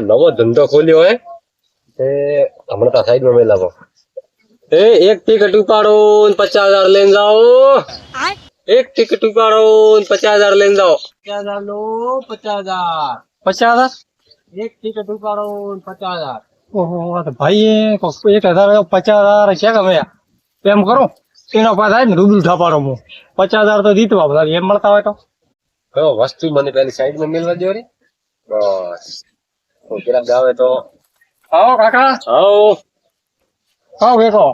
નવો ધંધો ખોલ્યો હે તે હમણાં તો સાઈડમાં મેલાવો એ એક ટિકિટ ઉપાડો ને 50,000 લઈને જાઓ એક ટિકિટ ઉપાડો ને 50,000 લઈને જાઓ 50,000 લો 50,000 50,000 એક ટિકિટ ઉપાડો ને 50,000 ઓહો આ તો ભાઈ 1,000 50,000 છે કે ભાઈ એમ કરો એનો પાસ આવે ને રૂબરૂ ઠાપાડો હું 50,000 તો જીતવા બધા એમ મળતા હોય તો કયો વસ્તુ મને પેલી સાઈડમાં મેલવા દો રે બસ તો ગ્રાહક આવે તો આવો કાકા આવો આવો બેઠો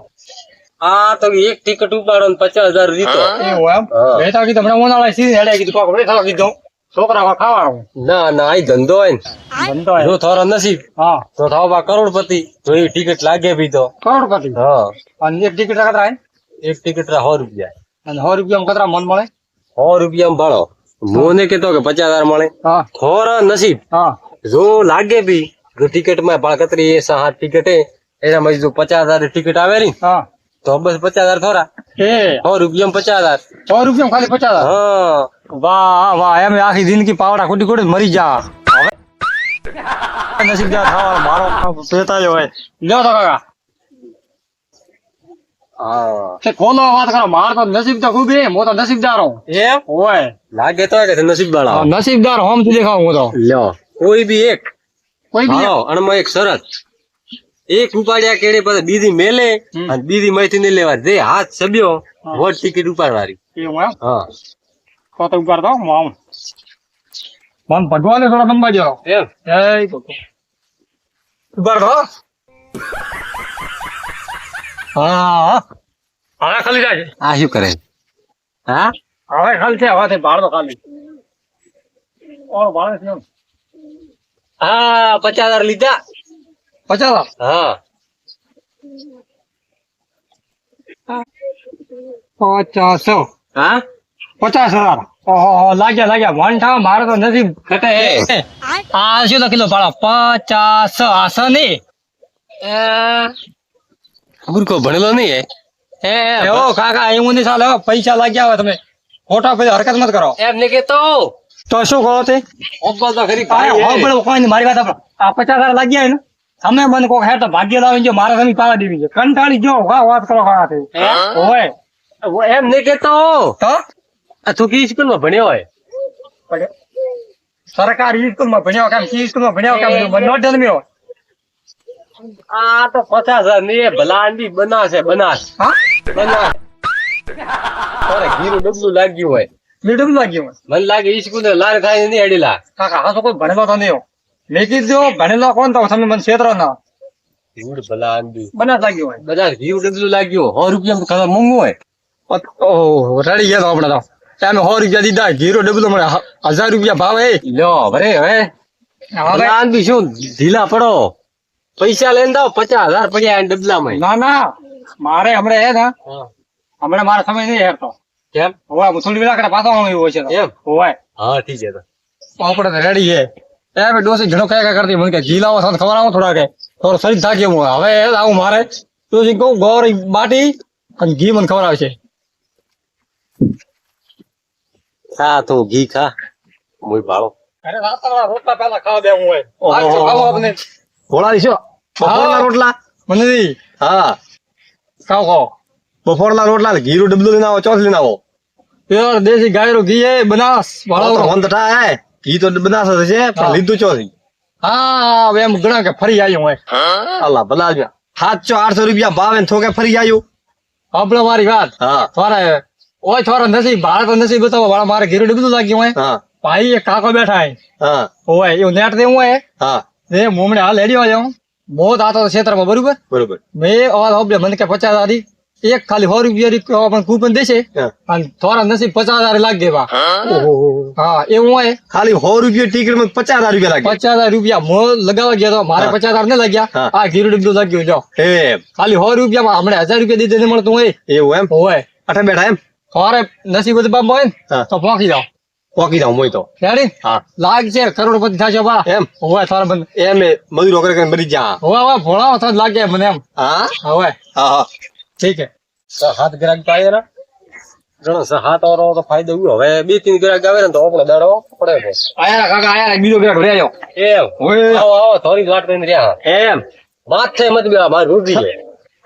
તો એક ટિકિટ ઉપાડો ને 50,000 જીતો એવું એમ હા. બેઠા કીધું હમણાં ઉનાળા સીધી હેડે કીધું કાકો બેઠા કીધું છોકરા ખાવાનું ના ના આ ધંધો હોય ને ધંધો જો થોડો નસીબ હા તો થાવ કરોડપતિ તો એ ટિકિટ લાગે બી તો કરોડપતિ હા અને એક ટિકિટ કતરા આવે એક ટિકિટ 100 રૂપિયા અને 100 રૂપિયામાં કતરા મન મળે 100 રૂપિયામાં ભાડો મોને કેતો કે 50,000 મળે હા થોડા નસીબ હા જો લાગે બી જો ટિકિટ માં ભાડકતરી એ 7 ટિકિટ એનામાં જો 50,000 ટિકિટ આવે ને હા તો બસ 50,000 થોડા એ 100 રૂપિયામાં 50,000 100 રૂપિયામાં ખાલી 50,000 હા વાહ વાહ એમ આખી જિંદગી પાવડા ખોટી ખોટી મરી જા હવે નસીબદાર થવાનો મારો પેતાયો હોય લ્યો તો કાકા હા તે ખોલો વાત કરો માર તો નસીબ તો ખૂબ હે હું તો નસીબદાર હું એમ ઓય લાગે તો કે નસીબ વાળા નસીબદાર હોમ થી દેખાવ હું તો લ્યો કોઈ બી એક કોઈ બી હાલો અને માં એક શરત એક ઉપાડ્યા કેડે પછી બીજી મેલે અને બીજી માંથી નહીં લેવા જે હાથ સબ્યો વોટ ટિકિટ ઉપાડવાની એવું એમ હા તો ઉપાડ દો હું આવું મન ભગવાને થોડા નંબર જો એમ જય ભગવાન ઉપાડ દો હા હવે ખાલી જાય આ શું કરે હા હવે ખાલી છે હવે તે ભાડ તો ખાલી ઓર ભાડે છે એમ. હા 50,000 લીધા 50,000 હા 50 હા 50,000 ઓહો લાગ્યા વન ઠા મારે તો નસીબ ઘટે આ શું લખેલો ભાડા 50 આસો ની મૂર્ખો ભણેલો નહીં હે એવો કાકા એવું નહીં ચાલે હો. પૈસા લાગ્યા હોય તમે ખોટા પછી હરકત મત કરો એમ ને કેતો તો શું કરો તે ઓબ્બા તો ખરી કોઈ નહીં મારી વાત સાંભળો. આ 50,000 લાગ્યા હોય ને તમે મને કોઈ હેઠ ભાગ્ય લાવીને જો મારે તમે પાવા દેવી છે કંટાળી જો વાત કરો કાકા હોય એમ નહીં કેતો તો આ તું કઈ સ્કૂલ માં ભણ્યો હોય સરકારી સ્કૂલમાં ભણ્યો કેમ કી સ્કૂલમાં ભણ્યો કેમ નો જન્મ્યો આ તો 50,000 ની એ ભલાંડી બનાશે બનાસ હા તારે ઘીરું ડબલું લાગ્યું હોય મીડિયમ લાગ્યું હોય. મને લાગે ઈ સ્કૂલ લાર થાય નહીં અડીલા કાકા આ તો કોઈ ભણેલો તો નહીં હો. મેં કીધું ભણેલો કોણ તો તમે મને છેતરો ના ઘીરું ભલાંડી બનાસ લાગ્યું હોય બધા ઘીરું ડબલું લાગ્યું 100 રૂપિયા ખાવા મોંઘું હોય ઓહો રડી ગયા તો આપણે તો તમે 100 રૂપિયા દીધા ઘીરો ડબલો મને 1,000 રૂપિયા ભાવ એ લ્યો ભરે હવે ભલાંડી શું ઢીલા પડો પૈસા લઈને દાવ 50,000 પડ્યા ડબલામાં ના ના મારે હમણાં હે ને હમણાં મારા સમય નહીં હેરતો કેમ હવે હું થોડી વેલા પાછો એવું હોય છે એમ હોય હા ઠીક છે તો આપણે તો રેડી છે એ બે ડોસી ઘણો કયા કરતી મને કે ઘી લાવો સાથે ખબર આવો થોડા કે થોડો શરીર થાકી હું હવે આવું મારે ડોસી કહું ગોળ બાટી અને ઘી મને ખબર આવે છે ખા તું ઘી ખા મુઈ ભાળો અરે રાતના રોટલા પહેલા ખાવા દેવું હોય ઓહો. આજ તો ખાવા આપને ઘોડા દીશો બપોરના રોટલા મને નહીં હા ખાઓ ખાઓ બપોરના રોટલા ને ઘીરું ડબલું લઈને આવો ચોથ લઈને આવો પ્યોર દેશી ગાયરો ઘી એ બનાસ વાળો મન તો થાય ઘી તો બનાસ જ છે પણ લીધું ચોથી હા હવે એમ ગણા કે ફરી આવ્યો હોય અલ્લાહ ભલા જ 700-800 રૂપિયા ભાવે ને થોકે ફરી આવ્યું આપણે મારી વાત હા થોડા ઓય થોડા નસીબ ભાડે તો નસીબ બતાવો વાળા મારે ઘેરું બધું લાગ્યું હોય હા ભાઈ એક કાકો બેઠા હે હા હોય એવું નેટ દેવું હોય હા એ મોમડે હાલ હેડ્યો આવ્યો બહુ આતો ક્ષેત્રમાં બરોબર બરોબર મેં અવાજ સાંભળ્યો મને કે 50,000 એક ખાલી 100 રૂપિયા પણ કૂપન દેશે હા. અને થોડા નસીબ 50,000 લાગ દેવા હા એવું હોય ખાલી 100 રૂપિયા ટિકિટ માં 50,000 રૂપિયા લાગે 50,000 રૂપિયા મો લગાવવા ગયા તો મારે 50,000 ને લાગ્યા હા. આ ઘીરું ડબલું લાગ્યું જો એમ ખાલી 100 રૂપિયામાં હમણાં 1,000 રૂપિયા દીધે મળતું હોય એવું એમ હોય અઠે બેઠા એમ થોડે નસીબ બધું બાપ હોય ને હા. તો પહોંચી જાઓ પોકી જાઉં મોય તો રેડી હા લાગશે કરોડપતિ થશે બા એમ હોય થોડા બંધ એમ એ મજૂરો કરીને મરી જા હવે હવે ભોળાવો તો લાગે મને એમ હા હવે હા હા ઠીક હે હાથ ગ્રાહક પાયે ના ઘણો હાથ વાળો તો ફાયદો ઉયો. હવે 2-3 ગ્રાહક આવે ને તો આપણો દાડો પડે છે. આયા કાકા આયા બીજો ગ્રાહક રે આવ્યો એમ ઓય આવો આવો થોડી જ વાટ કરીને રહ્યા. એમ માથે મત બે માર રૂબી છે.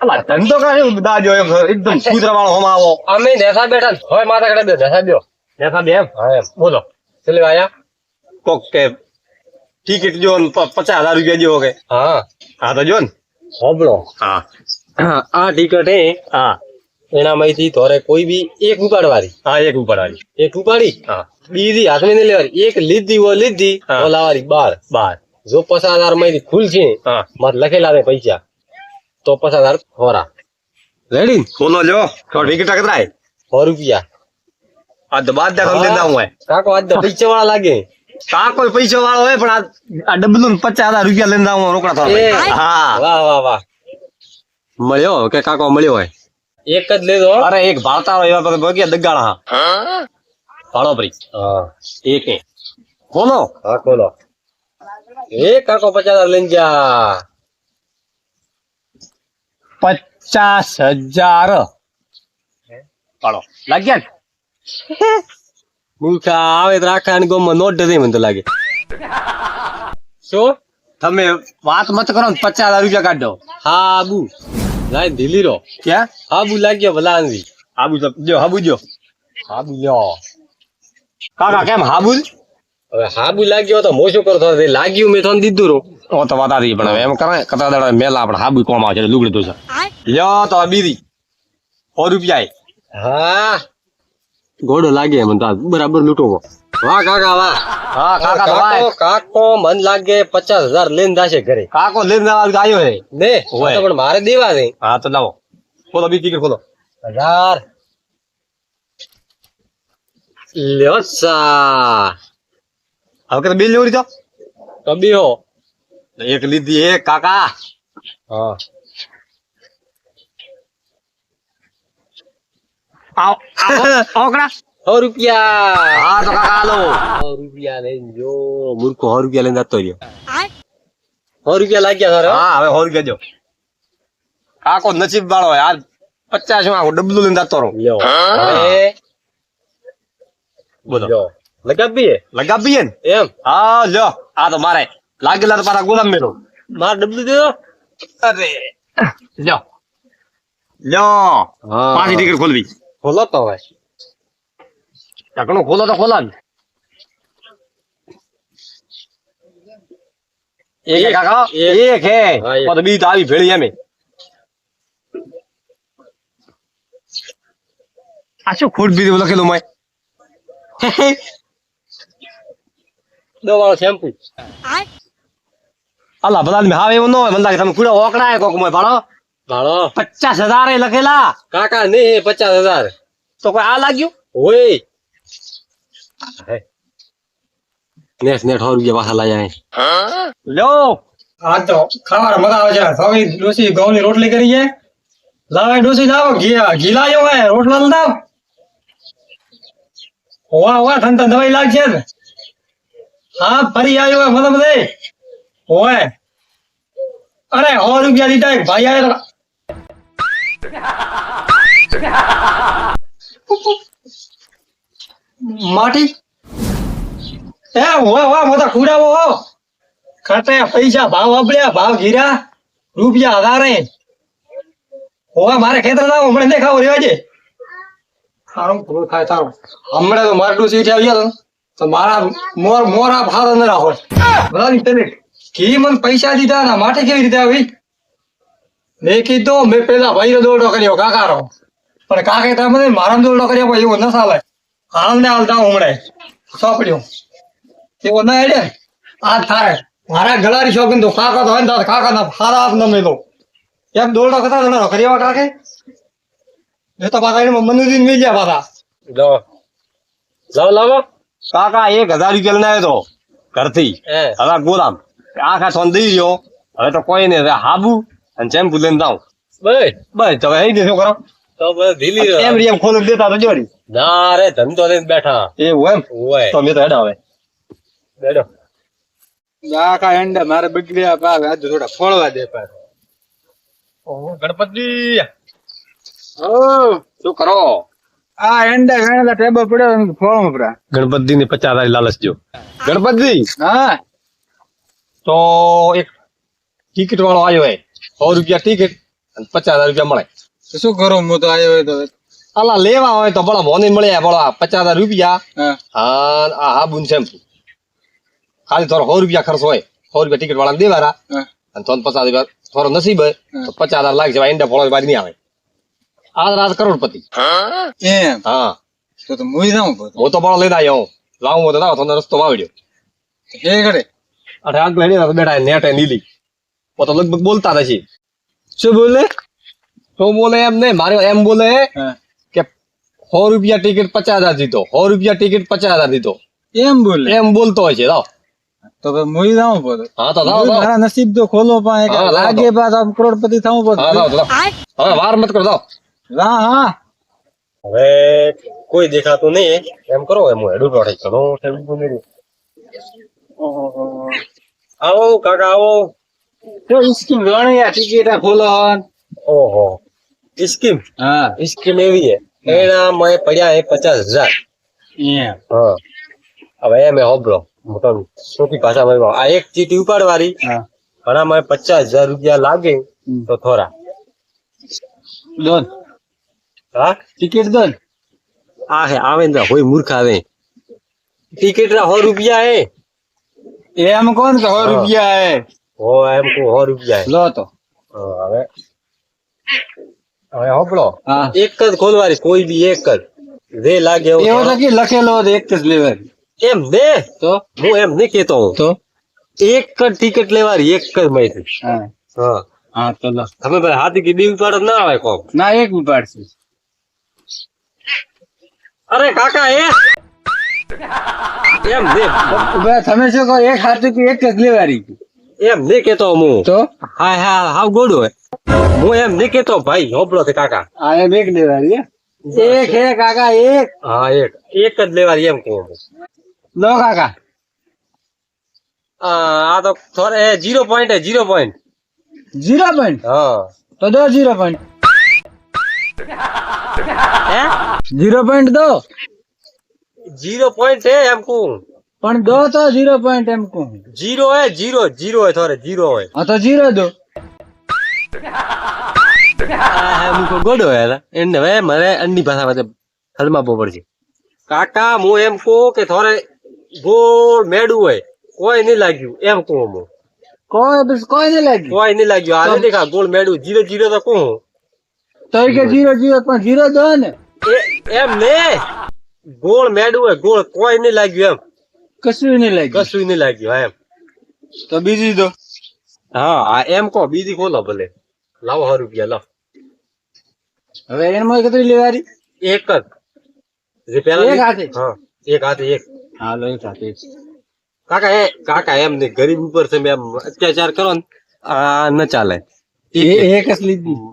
અલા ધંધો કાઢ્યો દાજો એમ એકદમ કૂતરા વાળો હોમાં આવો અમે નેસા બેઠા ને હોય માથા કડે બે નેસા બેઠો. દેખા બે એમ હા એમ બોલો ચલે આયા. કોક કે ટિકિટ જો ને 50,000 રૂપિયા જેવો કે હા હા તો જો ને હોબળો હા આ ટિકિટ હે હા એનામાંથી તોરે કોઈ બી એક ઉપાડવાની. હા એક ઉપર આવી એક ઉપાડી હા બીજી હાથમાં નહીં લેવાની. એક લીધી હોય લીધી હા. તો લાવવાની 12. બાર જો 50,000 માંથી ખુલશે હા મારે લખેલા ને પૈસા તો 50,000 ખોરા રેડી બોલો જો તો ટિકિટ કતરાય 100 રૂપિયા. આ તો બાદ દા સમજે ના હું કાકો આજ તો પૈસા વાળા લાગે. કા કોઈ પૈસા વાળો હોય પણ આ ડબલું 50,000 રૂપિયા લઈને આવું રોકડા એ, થોડા હા વાહ વાહ વાહ મળ્યો કે કાકો મળ્યો હોય એક જ લેજો હો. અરે એક ભાળતા હોય એવા બગ્યા દગાડા ભાળો ભાઈ હા એક બોલો હા ખોલો. એ કાકો 50,000 લઈને જા. 50,000 ભાળો લાગ્યા ને મૂર્ખા આવે તો રાખા અને ગોમાં નોટ દે મને તો લાગે. શું તમે વાત મત કરો ને 50,000 રૂપિયા કાઢો હા આબુ લાઈ ઢીલી રો. ક્યાં આબુ લાગ્યો ભલા આંધી. હાબુ જો હાબુ જો આબુ લ્યો. કાકા કેમ હાબુ હવે હાબુ લાગ્યો તો મોશો કરતો હતો. લાગ્યું મેં તો દીધું રો. ઓ તો વાત આવી પણ હવે એમ કરે કતા દાડા મેલા આપણે હાબુ કોમ આવે છે લુગડી તો છે લ્યો તો આ બીજી 100 રૂપિયા હા ઘોડો લાગે મને તો આ બરાબર લૂંટો. વાહ કાકા વાહ. હા કાકા તો કાકો ભાઈ કાકો મન લાગે 50,000 લઈને જાશે ઘરે. કાકો લઈને આવ્યો છે ને ઓય. આ તો પણ મારે દેવા છે હા તો લાવો ખોલો બી ટિકિટ ખોલો 1000 લ્યો સા. હવે કે બિલ લેવડી તો કબીહો. એક લીધી એક કાકા હા આવ ઓકડા 100 રૂપિયા. હા તો કાકા હાલો 100 રૂપિયા લઈને જો મૂર્ખો 100 રૂપિયા લઈને જતો રહ્યો. 100 રૂપિયા લાગ્યા તારે. હા હવે 100 રૂપિયા જો કાકો નસીબ વાળો હોય આ 50 માં ડબલું લઈને જતો રહું લ્યો હવે બોલો લ્યો લગાવી લગાવીએ ને એમ હા લ્યો આ તો મારે લાગેલા તો પાછા ગોદામ મેળો માર ડબલું દેજો. અરે લ્યો લ્યો હા. પાછી ટિકિટ ખોલવી ખોલો તો હવે. ઢાંકણું ખોલો તો ખોલા ને એક કાકા એક હે હા, એક. તો બી તો આવી ભેળી એમે આ શું ખોટ બીજું લખેલું મેં દવાળો શેમ્પુ. અલા બધા હાવ એવું ન હોય મને લાગે તમે પૂરા ઓકડા કોક મોય ભાડો ભાડો 50,000 એ લખેલા કાકા ને 50,000 તો કોઈ આ લાગ્યું ઓય નેટ 100 રૂપિયા પાછા લાયા. લ્યો હા તો ખાવા મજા આવે છે. હવે ડોસી ઘઉંની રોટલી કરી છે. લાવે ડોસી લાવો ઘી લાવ્યો હોય રોટલા તો લાવ. હોવા હોવા ઠંડા દવાઈ લાગશે ને. હા ફરી આવ્યો હોય મતલબ દે હોય. અરે 100 રૂપિયા દીધા એક ભાઈ આવ્યો માટી એ હોય હોય મોટા ખુડાવો હો ખટે પૈસા ભાવ વાપર્યા ભાવ ગીરા રૂપિયા 1000 હોવા મારે ખેતર લાવો હમણાં દેખાવો રેવાજે સારું પૂરું થાય તારું હમણાં તો મારું સીટ આવ્યા તો મારા મોરા ભાવ ન રાખો બરાબર પેલી ઘી મને પૈસા દીધા ના માટે કેવી રીતે આવી મેં કીધું મેં પેલા ભાઈનો દોરડો કર્યો કાકારો પણ કાકે તમે મારા દોરડો કર્યો પણ એવો ન ચાલે હાલ ને હાલ જાઉં હમણાં સોંપડ્યો એવો ના હેડે આ થાય મારા ગળારી શોખીન તો કાકા તો હોય ને તો કાકાના હારા હાથ ન મેલો એમ દોરડો કરતા જણાવો કર્યો કાકે એ તો પાછા એને મનુજી મિલ ગયા પાછા લાવો લાવો કાકા 1,000 રૂપિયા લઈને આવ્યો તો ઘરથી એ હવે ગોદામ આખા સોન દઈ રહ્યો હવે તો કોઈ નહીં હવે હાબુ અને શેમ્પુ લઈને જાઉં બસ તો હવે શું કરો તો બધા ઢીલી રહો. એમ એમ ખોલું દેતા તો જોડી ના રે ધંધો લઈને બેઠા એવું એમ ઓય તો મેં તો હેડા હવે બેડો કાકા એંડા મારે બગડ્યા પાવ આજે થોડા ફોડવા દે પાછ ગણપતિ શું કરો આ એંડા ગણેલા ટેબલ પડ્યો ફોર્મ ઉપરા. ગણપતિ ને 50,000 લાલચ જો. ગણપતિ હા તો એક ટિકિટ વાળો આવ્યો હે 100 રૂપિયા ટિકિટ અને 50,000 રૂપિયા મળે. તો શું કરું હું તો આવ્યો હોય તો. આલા લેવા હોય તો ભલા મોને મળ્યા ભલા 50,000 રૂપિયા. હા હા આ હાબુન શેમ્પુ ખાલી થોડો 100 રૂપિયા ખર્ચ હોય 100 રૂપિયા ટિકિટ વાળા દેવાના હા અને થોડો 50 રૂપિયા થોડો નસીબ હોય તો 50,000 લાખ જેવા ઈંડા ફોળો બાદ નહીં આવે. આ રાજ કરોડપતિ. એમ હા તો મુઈ જાઉં પોતો. હું તો બળો લઈને આવ્યો લાવું હોય તો લાવો તમને રસ્તો વાવડ્યો. એ કરે અરે આગળ હેડી તો બેઠા નેટ નીલી તો લગભગ બોલતા નથી. શું બોલે? તો બોલે એમ નહીં મારે એમ બોલે હા કે 100 રૂપિયા ટિકિટ 50,000 દીધો 100 રૂપિયા ટિકિટ 50,000 દીધો એમ બોલે. એમ બોલતો હોય છે. લાવ તો મુઈ જાઉં પોતો. હા તો લાવ લાવ મારા નસીબ તો ખોલો પણ હા, લાવો, લાગે પાછા આમ કરોડપતિ થવું હા પડે. લાવ લાવ હા વાર મત કરો લાવ. હા હા હવે કોઈ દેખાતું નહીં એમ કરો એમ હેડું રોડે ઘણો આવો કાકા આવો. તો સ્કીમ ગણી આ ટિકિટ ખોલો. ઓહો સ્કીમ હા સ્કીમ એવી હે એના મેં પડ્યા હે 50,000. એમ હા હવે એમ હોબળો હું તો સોપી ભાષામાં આ એક ચીટી ઉપાડવાળી હા ઘણા માં 50,000 રૂપિયા લાગે તો થોડા. દોન હા ટિકિટ દોન. આ હે આવે ને હોય મૂર્ખ આવે ટિકિટ ના 100 રૂપિયા હે. એમ કોણ કે 100 રૂપિયા હે. હો એમ કો 100 રૂપિયા હે. લો તો હા, હવે હવે હોબળો હા એક જ ખોલવાની કોઈ બી એક જ જે લાગે એવું એવો તો કે લખેલો હતો એક જ લેવા. એમ ને તો હું એમ નહીં કેતો હું તો એક જ ટિકિટ લેવાની એક જ માહિતી. હા હા હા તો લો. તમે ભાઈ હાથી કે બી ઉપાડો ના આવે કોમ. ના એક ઉપાડશે. અરે કાકા એમ ને ઉભા તમે શું કહો એક હાથું કે એક જ લેવાની. એમ નહીં કેતો હું તો હા હા હાવ ગોડો હે હું એમ નહીં કેતો ભાઈ હોબળો છે કાકા. આ એમ એક લેવાની એક હે કાકા એક. હા એક જ લેવાની એમ કહું હું. લો કાકા આ તો થોડે 0 પોઈન્ટ હે 0 પોઈન્ટ. 0 પોઈન્ટ. હા તો દો 0 પોઈન્ટ. હે 0 પોઈન્ટ દો 0 પોઈન્ટ હે એમ કહું. પણ દો તો 0 પોઈન્ટ એમ કહું. 0 હે 0 હે થોડે 0 હોય. હા તો 0 દો. મુકો ગોડો હે એને હવે મારે અન્ની ભાષામાં હલમાં બહુ પડશે. કાકા હું એમ કહું કે થોડે ગોળ મેડું હોય કોઈ નહીં લાગ્યું એમ કહું હું. કોઈ નહીં લાગ્યું. કોઈ નહીં લાગ્યું આ દેખા ગોળ મેડું 0 તો કહું. તો એ કે 0 પણ 0 દો ને. એમ ને ગોળ મેડું હોય ગોળ કોઈ નહીં લાગ્યું એમ. કશું નહીં લાગ્યું. કશું નહીં લાગ્યું એમ. તો બીજી દો. હા આ એમ કહો બીજી ખોલો ભલે લાવો 100 રૂપિયા લાવો. હવે એમાં કેટલી લેવાની. એક જ જે પેલા એક હાથે? હા એક હાથે એક. હા લો એક હાથે. કાકા એમ નહીં ગરીબ ઉપર તમે એમ અત્યાચાર કરો ને આ ન ચાલે. એક જ લીધી.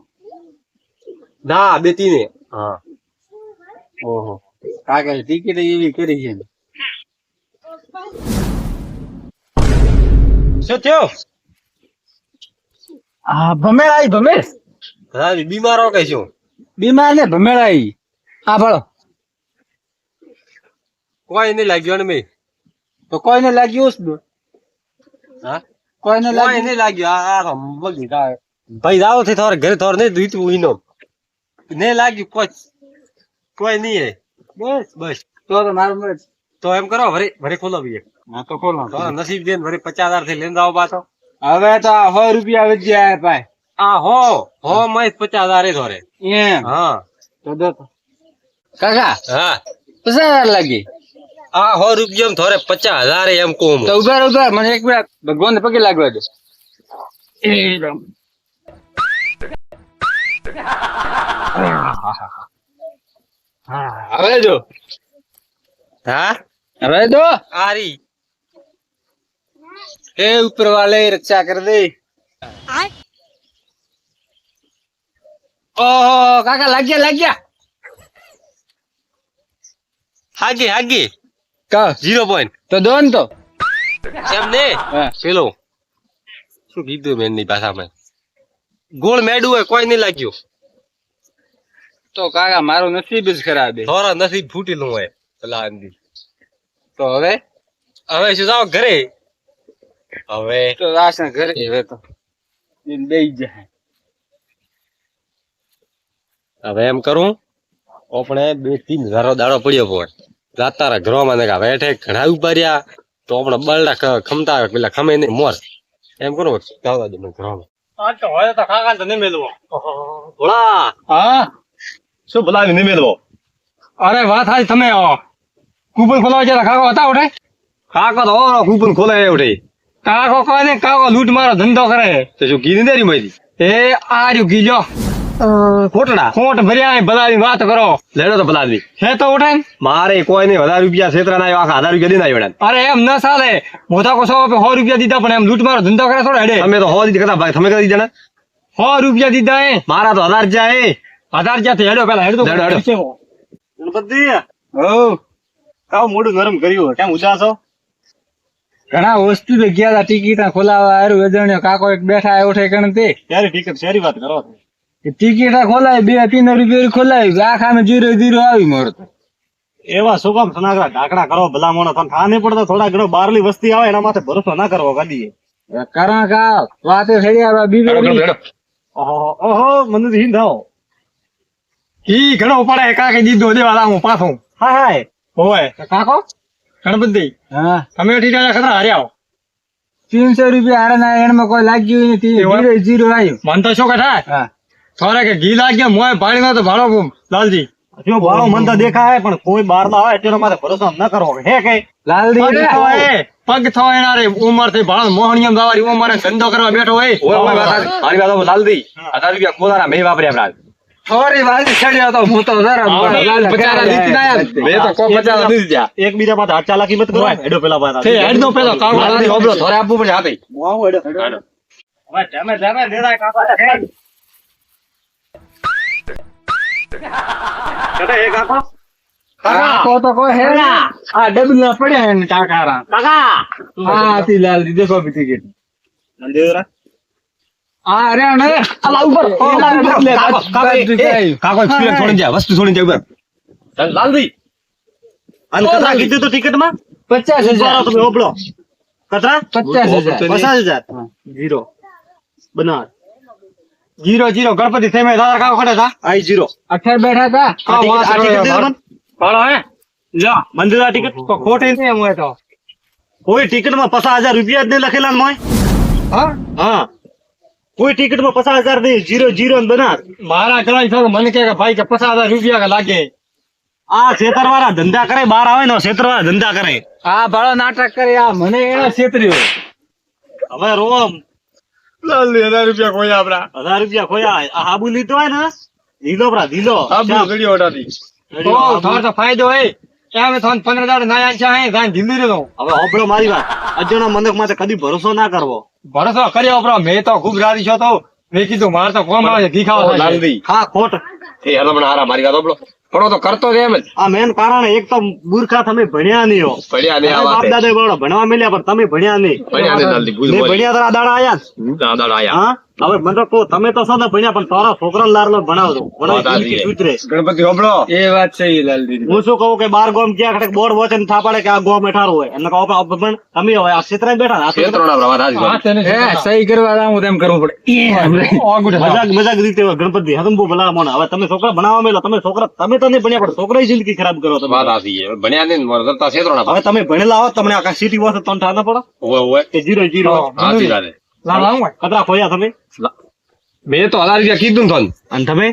ના બે તીને હા ઓહો કાકા ટિકિટ એવી કરી છે ને. શું થયો હા ભમેળાઈ ભમેળ. હા બીમારો કઈ શું બીમાર ને ભમેળાઈ. હા ભળો કોઈ નહીં લાગ્યું ને મેં. તો કોઈને લાગ્યું જ દો. હા કોઈને કોઈ લાગ્યું. નહીં લાગ્યું આ તો બગડી જાય. ભાઈ જાવ થી થોડે ઘરે થોડે નહીં દીધું ઈનો નહીં લાગ્યું કોઈ નહીં હે. બસ બસ તો મારું મળે. તો એમ કરો ભરે ખોલો બીજે. હા તો ખોલો. તો નસીબ દે ભરે 50,000 થી લઈને આવો પાછો. હવે તો 100 રૂપિયા વધ્યા ભાઈ. આ હો મય 50,000 એ ધોરે. એમ હા તો દો તો. કાકા હા 50,000 લાગી. આ 100 રૂપિયા થોરે 50,000 એમ કહું તો ઉભા મને એક મિનિટ ભગવાન પગે લાગવા દો. હવે જો. હા હવે દો. આરી हे ऊपर वाले रक्षा कर दे. ओहो काका लग गया હાગી का 0 પોઈન્ટ तो दो न तो. એમ ને હા. પેલો શું કીધું મેં ની ભાષામાં ગોળ મેડું હોય કોઈ નહીં લાગ્યું. તો કાકા મારું નસીબ જ ખરાબ છે. થોડા નસીબ ફૂટેલું હોય પેલા અંદી. તો હવે શું જાઓ ઘરે હવે તો રાશન ઘરે હવે તો બેઈ જાય. હવે એમ કરું આપણે 2-3 દાડો પડ્યો પણ જાતારા ઘરમાં ને વેઠે ઘણા ઉભા રહ્યા તો આપણે બલડા ખમતા પેલા ખમે નહીં મોર એમ કરું જાવા દે મને ઘરમાં. આ તો હોય તો કાકા તો નહીં મેલવો. ભોળા હા શું બોલાવી નહીં મેળવો અરે વાત હાજ તમે કૂપન ખોલાવા જતા કાકો હતા ઉઠે કાકો તો કૂપન ખોલે ઉઠે કાકો કહે ને કાકો લૂંટ મારો ધંધો કરે તો શું કીધી દેરી મારી એ આ રહ્યું કીજો ખોટડા ખોટ ભર્યા બધાની વાત કરો લેડો તો પલાદી હે તો ઉઠે ને મારે કોઈ નહીં 1000 રૂપિયા છેતરા ના આખા 1000 રૂપિયા દઈને આવ્યા અરે એમ ન ચાલે મોટા કો 100 રૂપિયા દીધા પણ એમ લૂંટ મારો ધંધો કરે થોડો હેડે તમે તો હો દીધી કદા ભાઈ તમે કદી દીધા ને 100 રૂપિયા દીધા એ મારા તો 1000 જાય 1000 જ્યાંથી હેડો પેલા હેડો હેડો, હેડો. ગણપતિ કાવ મોઢું ગરમ કર્યું કેમ ઉદાસો ઘણા વસ્તુ તો ગયા હતા ટિકિટ ખોલાવા હારું વેદણ્યો કાકો એક બેઠા આવ્યો છે ગણતે ક્યારે ટિકિટ શેરી વાત કરો છો? ટિકિટ ખોલાવી 2-3 રૂપિયા ખોલાવી આખામાં 0-0 આવી મળતો એવા શું કામ સનાગરા ઢાકડા કરો ભલા મોણો તમે થા નહીં પડતા થોડા ઘણો બહારલી વસ્તી આવે એના માથે ભરોસો ના કરવો કદી. કરા કા વાતે છેડી આવે બીજો ઓહો મને તો હિંદ આવો. ઈ ઘણો પડે કાકે દીધો દેવા હું પાછો હાય હાય હોય કાકો ગણપતિ હા તમે ઠીક ખતરા હાર્યા 300 રૂપિયા હારે ના એમાં કોઈ લાગ્યું નથી 0-0 આવ્યું મન તો શું કે થાય થોડા કે ઘી લાગ્યા મોય ભાડી ના તો ભાડો લાલજી જો બાળો મન તો દેખાય પણ કોઈ બહાર ના આવે તેના માથે ભરોસો ન કરવો હે કઈ લાલજી પગ થવા એના રે ઉમર થી ભાડો મોહણીયમ દાવારી ઉમર ધંધો કરવા બેઠો હોય મારી વાત લાલદી 1000 રૂપિયા ખોલાના મેં વાપર્યા આપડા થોડી વાલી છડ્યો તો હું તો જરા બચારા દીધી ના મેં તો કો 50 દીધી જા એકબીજા પાસે હાથ ચાલાકી મત કરો હેડો પેલા પાસે તે હેડ નો પેલો કાકો લાલજી ઓબળો થોરે આપવું પડે હાથે હું આવું હેડો હવે જમે જમે દેરાય કાકા હેડ કટે એ કાકો કાકો તો કોઈ હે ના આ ડબલા પડ્યા ને કાકારા કાકા હા તી લાલજી દેખો બી ટિકિટ નંદેરા આ રે ને અલા ઉપર કાકો ફીરે છોડી જાય વસ્તુ છોડી જાય ઉપર લાલદી અન કતરા કીધું તો ટિકિટ માં 50,000 તમે ઓબળો કતરા 50,000 50,000 જીરો બનાર 0-0 ગણપતિ થઈ મેં દાદા કાકો ખડે તા આઈ જીરો 18 બેઠા તા આ ટિકિટ દે મને ભાડો હે લ્યો મંદિર આ ટિકિટ તો ખોટી નહીં એમ હોય તો કોઈ ટિકિટ માં 50,000 રૂપિયા જ નહીં લખેલા ને મોય હા હા કોઈ ટિકિટ માં 50,000 નહીં 0-0 બનાર મારા ઘણા છો મને કે ભાઈ કે 50,000 રૂપિયા લાગે આ છેતર વાળા ધંધા કરે બહાર આવે ને છેતર વાળા ધંધા કરે આ ભાડો નાટક કરે આ મને એના છેતર્યો હવે રો લાલજી 1000 રૂપિયા કોઈ આપડા 1000 રૂપિયા ખોયા આ હાબુ લીધો હોય ને ધીલો ભરા ધીલો ઘડીઓ ઓટાતી તો થોડો તો ફાયદો હે એમ થોન 15,000 ના આંચા હે ગાન ધીમી રહ્યો હવે હોબળો મારી વાત અજોના મંદક માથે કદી ભરોસો ના કરવો ભરોસો કર્યો બ્રો મેં તો ખૂબ રાજી છો તો મેં કીધું માર તો કોમ આવે ઘી ખાવા થાય છે. લાલદી હા ખોટ એ હલો પણ હારા મારી વાત ઓબળો પણ તો કરતો જ એમ જ આ મેન કારણ એક તો મૂર્ખા તમે ભણ્યા નહીં હો પડ્યા ને આ બાપ વાત દાદા બરોબર ભણવા મળ્યા પણ તમે ભણ્યા નહીં પડ્યા ને લાલદી ભૂલ મેં બોલી ભણ્યા તારા દાડા આયા દાદા આયા હા હવે મને તો કહો તમે તો સદા ભણ્યા પણ તારા છોકરાને લારલો ભણાવજો વાત સાચી છે. સુધરે ગણપતિ ઓબળો એ વાત છે લાલજી હું શું કહું કે બાર ગોમ ક્યાં ખડે બોર્ડ વોચે ને થા પડે કે આ ગોમ એઠારું હોય એને કહો પણ તમે હોય આ ક્ષેત્રે બેઠા આ ક્ષેત્રોના પ્રવાહ હાજી સહી કરવા જાઉં તેમ કરવું પડે મજાક રીતે હોય ગણપતિ હદંબુ ભલા મોણા હવે તમે છોકરા ભણાવવા મેલો તમે છોકરા તમે તો નહીં ભણ્યા પણ છોકરાની જિંદગી ખરાબ કરો તમે વાત હાજી છે ભણ્યા ને કરતા ક્ષેત્રોના હવે તમે ભણેલા હો તમને આખા સિટી વાસે તન થા ના પડો ઓય ઓય કે 0-0 હાજી વાત કતરા ખોયા તમે મેં તો 1000 રૂપિયા કીધું ને તને અને તમે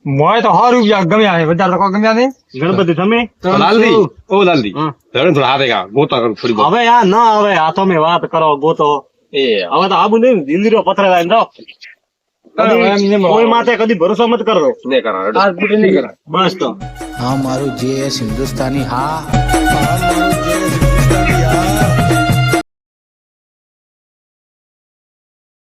મોય તો 100 રૂપિયા ગમ્યા છે વધારે તો કોઈ ગમ્યા નહીં ગણપતિ તમે લાલદી ઓ લાલદી હા. ધરણ થોડા હાથે કા ગોતા કરું થોડી બહુ. હવે આ ના હવે આ તમે વાત કરો ગોતો એ હવે તો આબુ નહીં દિલ્હી પથરે લાઈન જાઓ કોઈ માથે કદી ભરોસો મત કરો ને કરા આ બુટી નહીં કરા બસ તો હા મારું જેએસ હિન્દુસ્તાની હા